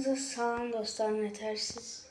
Hamınıza salam dostlar, nətərsiz?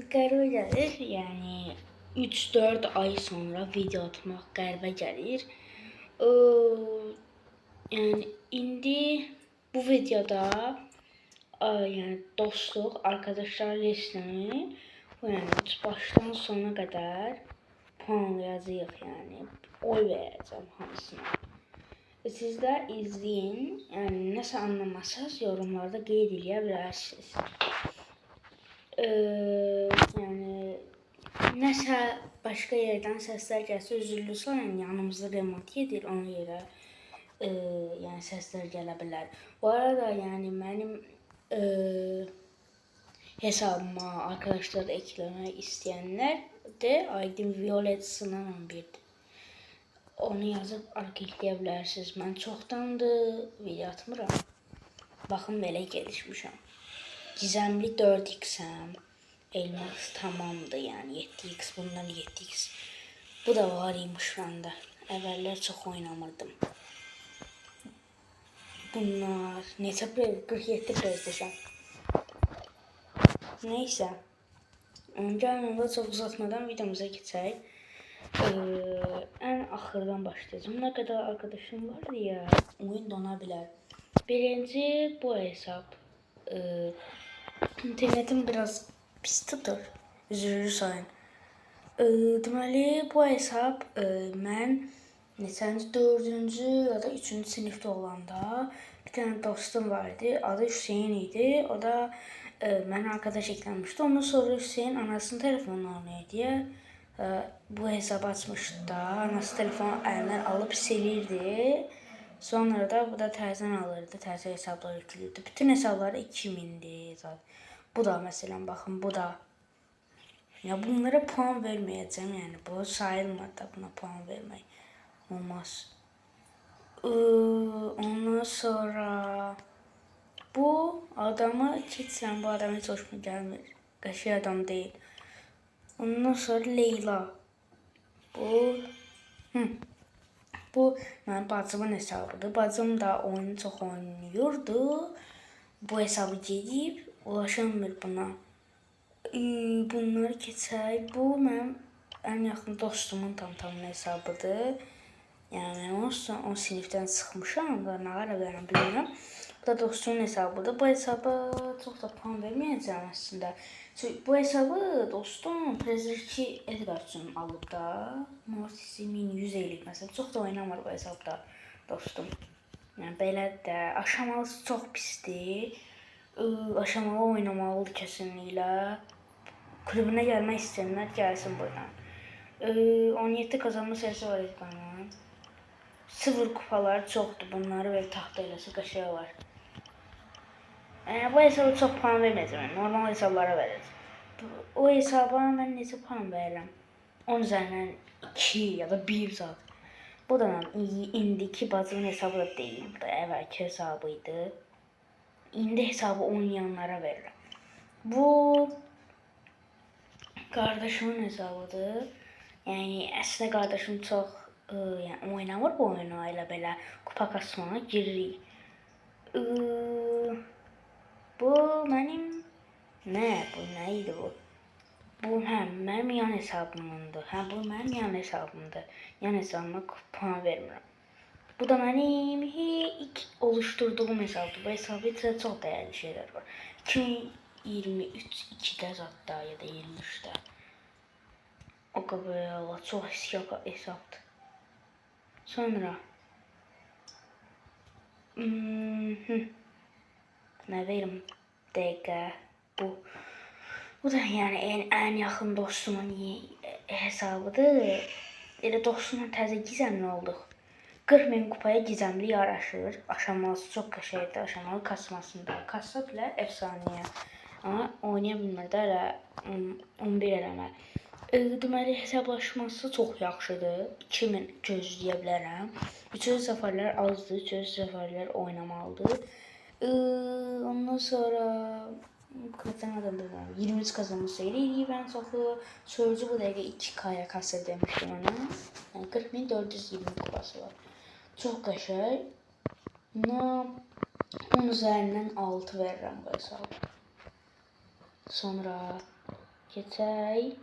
Qəribə gəlir, yəni 3-4 ay sonra video atmaq qəribə gəlir. Yəni indi bu videoda yəni dostluq, arkadaşlar listəni yəni başdan sona qədər puanlayacağıq, yəni oy verəcəm hamısına. Siz də izləyin, yəni nəsə anlamasanız yorumlarda qeyd edə bilərsiniz. Yəni nəsə başqa yerdən səslər gəlsə üzürlüsə, yəni yanımızda remont edir, ona görə yəni səslər gələ bilər. Bu arada yəni mənim hesabıma arkadaşlar eklemək istəyənlər də Aydın Violet Sınan 11'dir. Onu yazıb ekləyə bilərsiniz. Mən çoxdandır video atmıram. Baxın belə gelişmişəm. Gizemli 4x'əm. Elmas tamamdır, yəni 7x, bundan 7x. Bu da var imiş məndə. Əvvəllər çox oynamırdım. Bunlar neçə 47 prezdeşəm. Neysə. Gəlin onda çox uzatmadan videomuza keçək. Ən axırdan başlayacağım. Nə qədər arkadaşım var deyə oyun dona bilər. Birinci bu hesab. İnternetim biraz pis tutur. Üzrlü sayın. Deməli bu hesab mən neçənci 4-cü ya da 3-cü sinifdə olanda bir tane dostum vardı. Adı Hüseyin idi. O da mənə arkadaş eklenmişti. Ondan sonra Hüseyin anasının telefonunu almaya diye bu hesabı açmışdı da. Anası telefonu əlindən alıb silirdi. Sonra da bu da təzən alırdı. Təzə hesablar yüklüydü. Bütün hesabları 2000'di zaten. Bu da mesela bakın bu da. Ya bunlara puan vermeyeceğim yani. Bu sayılmaz da buna puan vermek olmaz. Ondan sonra bu adamı keçsəm, bu adam hiç hoşuma gelmir. Qəşəng adam değil. Ondan sonra Leyla. Bu mənim bacımın hesabıdır. Bacım da oyunu çox oynuyordu. Bu hesabı gedib ulaşamır buna. Bunları keçək. Bu mənim ən yaxın dostumun tam hesabıdır. Yəni o sinifdən çıxmışam da nə ara verirəm bilmirəm. Bu da dostumun hesabıdır. Bu hesaba çox da puan verməyəcəm aslında. Çünki bu hesabı dostum Prezerki Edgar üçün alıb da. Mortisi 1100 eləyib məsələn. Çox da oynamır bu hesabda dostum. Yəni belə də aşamalısı çox pisdir. Aşamalı oynamalıdır kesinlikle. Kulübüne gelmek isteyenler gelsin buradan. 17 kazanma sayısı var İzban'ın. 0 kupalar çoxdur. Bunları böyle taxta eləsə qəşəng var. Bu hesaba çox puan verməyəcəm. Normal hesablara verəcəm. O hesaba mən necə puan verirəm? 10 üzərindən 2 ya da 1 zat. Bu da indiki bacımın hesabı da deyil. Bu da əvvəlki hesabıydı. İndi hesabı oynayanlara verirəm. Bu kardeşimin hesabıdır. Yəni əslində kardeşim çox yəni oynamır bu oyunu, elə belə kupa kasmaya giririk. Bu mənim nə idi bu? Bu mənim yan hesabımdır. Bu mənim yan hesabımdır. Yan hesabıma puan vermirəm. Bu da mənim ilk oluşturduğum hesabdır. Bu hesabı içində çox dəyərli şeylər var. 2023-2'də hatta ya da 23'də. O kadar çok eski hesaptı. Sonra ne verim dəqiqə bu da yani en yakın dostumun hesabıdır. Elə dostumla təzə gizemli olduq. 40.000 kupaya gizemli yaraşır. Aşamalısı çok qəşəngdir. Aşamalı kasmasında. Kassa bilər efsaneye. Ama oynayabilmədə elə 11 eləmə. Deməli hesablaşması çox yaxşıdır. 2000 gözləyə bilərəm. 300 səfərlər azdır. 300 səfərlər oynamalıdır. Ondan sonra kazanmadan da 23 kazanması eləyib ən çoxu. Sözcü bu dəqiqə 2K'ya kassa demişdim ona. Yəni 40.420 kupası var. Çox qəşəng. 10 üzerinden 6 veririm bu hesabı. Sonra geçək.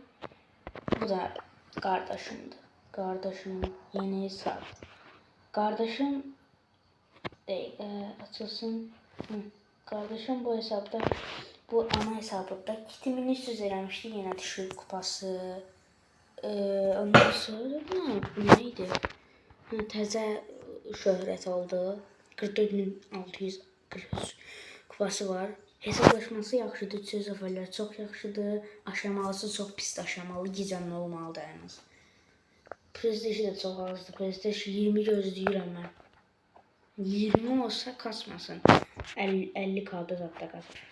Bu da kardeşimdi. Kardeşimin yeni hesabı. Kardeşim açılsın. Kardeşim bu hesapta, bu ana hesabında kitimini üzermişti. Yine düşük kupası. Ondan sonra neydi? Təzə şöhrət oldu. 44.643 kupası var. Hesablaşması yaxşıdır, söz zəfərləri çox yaxşıdır. Aşamalısı çox pis aşamalı, gizemli olmalıdır en az. Prestiji də çox azdır. Prestij 20 gözləyirəm mən. 20 olsa kasmasın. 50K'da zaten kasır.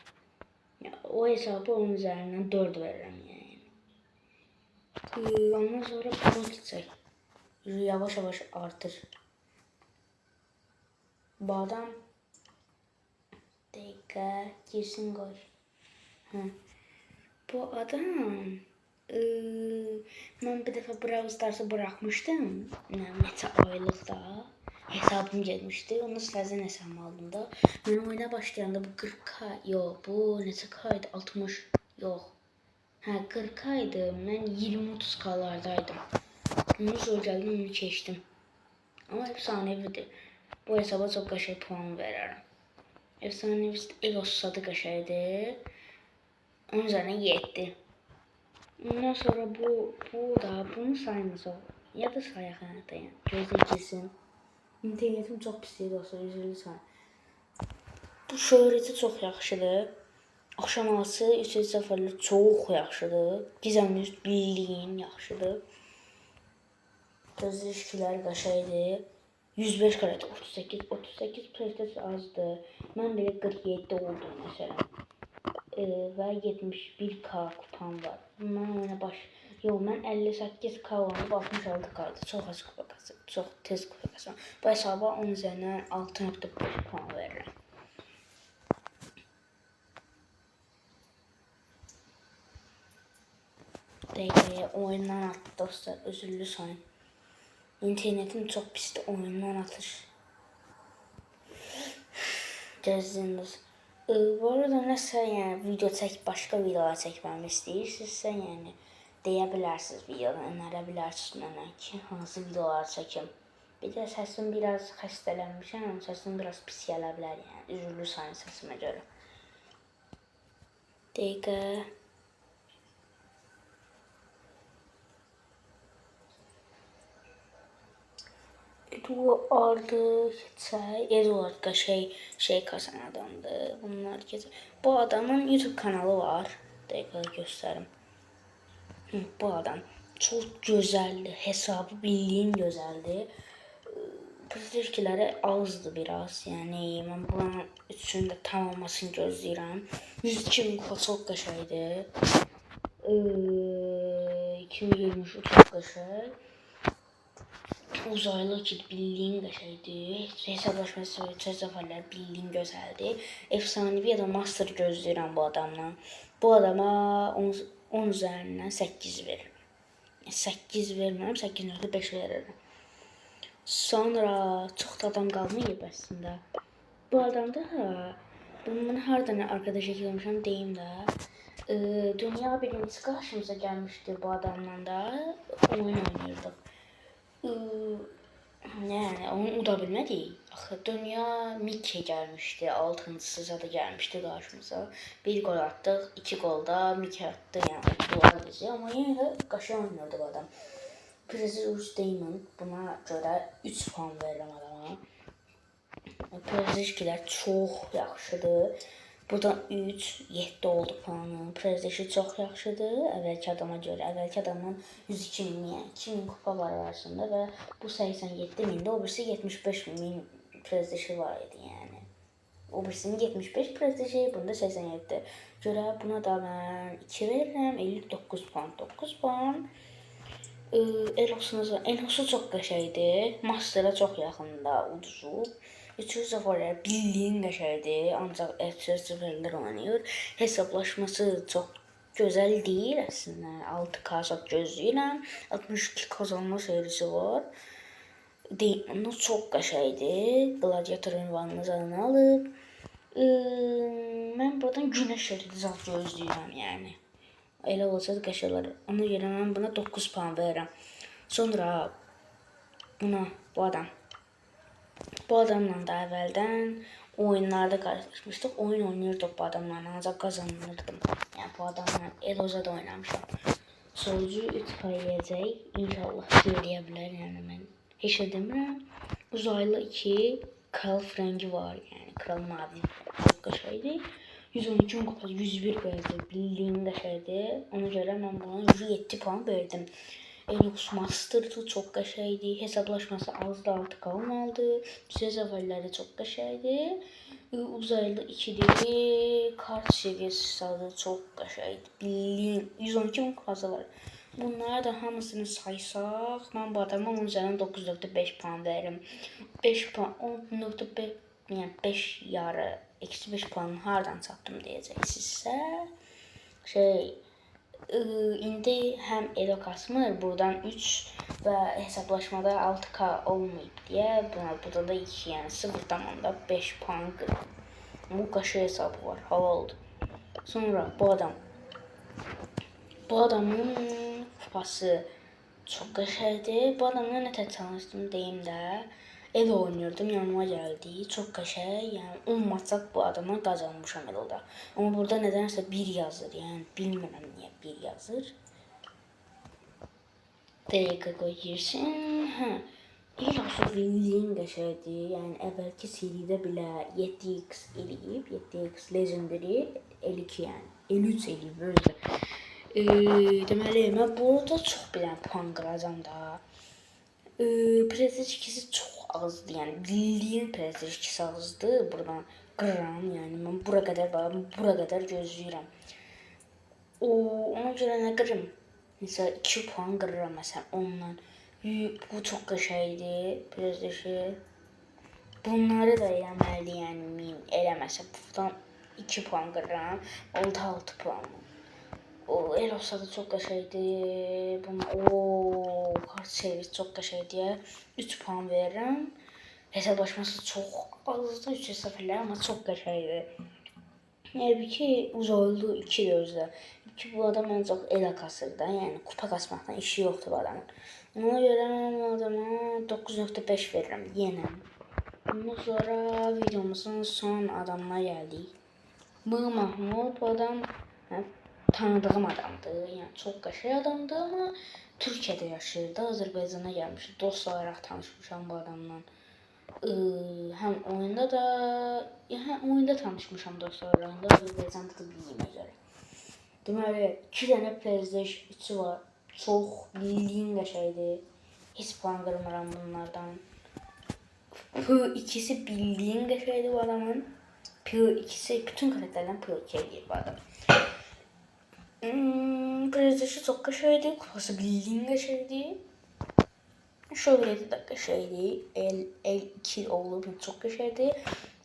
O hesabı 10 üzerinden 4 veririm yani. Ondan sonra bunu gitsək. Yavaş yavaş artır. Bu adam dakika girsin koy. Bu adam ben bir defa Brawl Stars'ı bırakmıştım. Neçə aylıqda hesabım getmişdi. Onu sizden hesabım aldım da. Ben oyuna başlayanda bu 40K yok. Bu neçə K'ydı? 60 yok. 40K'ydı. Ben 20-30K'lardaydım. Bunu sonra geldim, onu keçdim. Ama efsanevidir. Bu hesaba çok qəşəng puan veririm. Efsanevi Elos adı qəşəngdir. Onun üzerine 7. Ondan sonra bu da bunu saymasaq ya da sayaq həyata yəni. Gözləyəcəksin. İnternetim çox pisdir dostlar, üzrlü say. Bu şöhrəti çox yaxşıdır. Aşaması 3-0'lı çox yaxşıdır. Gizemli bildiyin yaxşıdır. Gözləyişlər qəşəngdir. 105 karat 38 prestij azdır. Mən belə 47 oldum məsələn. Və 71K kupam var. Mən oyuna mən 58K olub 66K'da. Çox az kupa qazandım. Çox tez kupa qazandım. Bu hesaba 10 üzərindən 6.5 puan verirəm. Dəqiqəyə oyundan atdı dostlar. Özürlü sayın. İnternetim çok pisdi, oyundan atır. Gözlüyünüz. Bu arada nəsə yəni video başqa videolar çəkməmi istəyirsinizsə, yəni deyə bilərsiniz, videoda önərə bilərsiniz mənə ki, hansı videolar çəkim. Bir də səsim biraz xəstələnmişəm, səsim biraz pis gələ bilər, yəni üzrlü sayın səsimə görə. Dəqiqə. Eduard qəşəng kasan adamdır. Bunlar keçir. Bu adamın YouTube kanalı var. Dəqiqə göstərim. Bu adam çox gözəldir. Hesabı bildiyin gözəldir. Prestijləri azdır biraz. Yəni mən bunun üçün də tam olmasını gözləyirəm. 102.000 kupa çox qəşəngdir. 2023 çox qəşəng. Uzaylı ki bildiğin qəşəngdir. Hesablaşması və zəfərlər bildiğin gözəldir. Efsanevi ya da master gözləyirəm bu adamdan. Bu adama 10 üzərindən 8 veririm. 8 vermirəm, 8.5 veririm. Sonra çox da adam qalmayıb əslində. Bu adamda bunu hardan arkadaş eklemişəm deyim də. Dünya birincisi qarşımıza gəlmişdi bu adamla da. Oyun oynayırdıq. Yani onu uda bilmədik. Axı dünya Mickey gəlmişdi, 6-cısı da gəlmişdi qarşımıza. Bir gol atdıq, 2 golda Mickey attı, yəni duvara bizi. Amma yenə də qəşəng oynayırdı bu adam. Prestij Diamond, buna görə 3 puan verirəm adama. Prestijlər çox yaxşıdır. Buradan 3, 7 oldu puanı. Prestiji çox yaxşıdır. Əvvəlki adama görə. Əvvəlki adamdan 102.000, yəni 2.000 kupa var arasında və bu 87.000'də, o birisi 75.000 prestiji var idi yəni. O birisinin 75 prestiji, bunda 87. Görə buna da mən 2 verirəm. 59 puan, 9 puan. Elosu çox qəşəngdir. Master'a çox yaxında uduzub. 300 bildiğin qəşəngdir, ancaq F0 oynayır. Hesablaşması çox gözəl deyil əslində. 6K çox gözləyirəm. 62 kazanma serisi var. Ondan çox qəşəngdir. Gladiator ünvanını alıb. Mən buradan günəş şəridi zat gözləyirəm, yəni. Elə olsa da qəşələr. Ona görə mən buna 9 puan verirəm. Sonra buna bu adamla da əvvəldən oyunlarda qarşılaşmışdıq. Oyun oynayırdıq bu adamla, ancaq qazanırdım. Yəni bu adamla Elozada oynamışam. Sonucu 3 pay yiyəcək. İnşallah söyləyə bilər. Yəni mən heç nə demirəm. Uzaylı 2 kral frengi var. Yəni kral mavi çok qəşəngdir. 112 kupa 101 verdi. Bildiyim qəşəngdir. Ona görə mən buna 7 puan verdim. Elux Master'ı çok qəşəngdir. Hesablaşması az da 6 kalmadı. Zəvəlləri çok qəşəngdir. Uzaylı 2'dir. Kart seviyesi çok qəşəngdir. Bildiyim 112 kupalar. Bunlara da hamısını saysaq, mən bu adama 10 üzərindən 9.5 puan veririm. 5 puan, 10.5, yəni 5 yarı, eksi 5 puanı hardan çatdım deyəcəksinizsə, indi həm elo kasmır, buradan 3 və hesablaşmada 6K olmayıb deyə, burada da 2, yəni 0.5 puan qırım. Bu qaşı hesabı var, halaldır. Sonra bu adamın kupası çok qəşəngdir. Bu adamla nətər çalışdım deyim də. Elo oynuyordum, yanıma gəldi. Çok qəşəng. Yəni 10 maçaq bu adama qazanmışam Elo'da. Amma burada nədənsə 1 yazır. Yəni bilmirəm niyə 1 yazır. Dəqiqə qoy girsin. Hə. İlası bildiyin qəşəngdir. Yəni əvvəlki seridə belə 7x eləyib. 7x Legendary 52 yəni. 53 eləyib özü. Deməli, mən burada çox bilən puan qıracam da. Prestij 2'si çox azdır, yəni bildiyim Prestij 2'si azdır. Buradan qırıram, yəni mən bura qədər varım, bura qədər gözləyirəm. Ona görə nə qırım? Mesela 2 puan qırıram məsələn ondan. Bu çox qəşəngdir, Prestij'i. Bunları da eləməli, yəni eləməsə buradan 2 puan qırıram, oldu 6 puan. Elos'a da çok qəşəngdir. Kart seviyesi çok qəşəngdir. 3 puan veririm. Hesablaşması çok azdır. 3 səfərlər ama çok qəşəngdir. Yəni ki uzaylı 2 gözlə. 2 bu adam ən çox elə kasır da. Yəni kupa kasmaqdan işi yoxdur bu adamın. Ona görə mən bu adama 9.5 verirəm yenə. Bundan sonra videomuzun son adamına gəldik. Mahmud bu adam tanıdığım adamdır. Yəni çox qəşəng adamdır, amma Türkiyədə yaşayırdı. Azərbaycana gəlmişdi. Dost olaraq tanışmışam bu adamla. Həm oyunda tanışmışam dost olaraq. Azərbaycanda da bildiyimə görə. Deməli, 2 dənə PlayStation 3 var. Çox bildiyim qəşəngdir. Heç puan qırmıram bunlardan. P2'si bildiyim qəşəngdir bu adamın. P2'si bütün karakterlerden P2'ye gir bu adam. Prestij'i çok qəşəngdir. Kupası bildiyim qəşəngdir. Şövreti də qəşəngdir. L2 olub, çox qəşəngdir.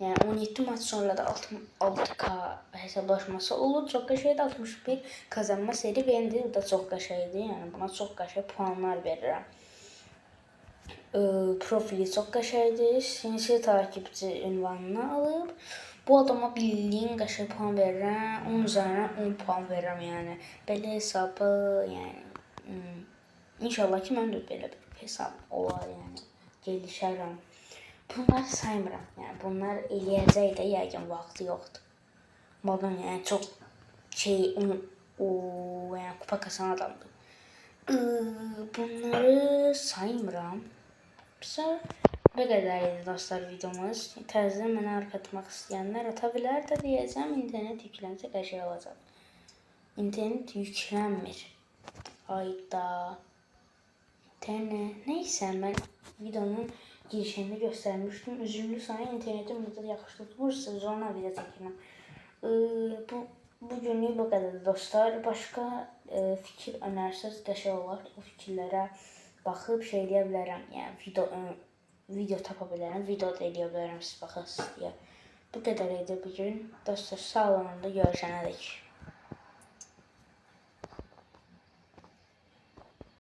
Yəni 17 maç sonra da 6K hesablaşması olur. Çox qəşəngdir. 61 kazanma seri beğendir. Bu da çox qəşəngdir. Yəni buna çox qəşəng puanlar verirəm. Profili çox qəşəngdir. Sinsi takipçi ünvanını alıb. Bu adama bildiyim qəşəng puan verirəm. 10 üzərindən 10 puan verirəm yəni. Belə hesabı yəni inşallah ki mən də belə bir hesab olar yəni. Gelişərəm. Bunları saymıram. Yəni bunlar eləyəcək də yəqin vaxtı yoxdur. Bu adam yəni çox yəni kupa kasan adamdır. Bunları saymıram. Bu qədər idi dostlar videomuz. Təzədən mənə arxa atmaq istəyənlər ata bilər də deyəcəm. İnternet yüklənsə qəşəng olacaq. İnternet yüklənmir. Hayda. Neysə mən videonun girişində göstərmişdim. Üzümlü sayı internetim burada yaxşı tutmursa sonra video çəkirəm. Bugünlük bu qədər dostlar. Başqa fikir önərsəz qəşəng olar. O fikirlərə baxıb şey eləyə bilərəm. Yəni video tapa bilərəm, video da eləyə bilərəm siz baxasınız deyə. Bu qədər idi bugün. Dostlar sağ olun da görüşənədək.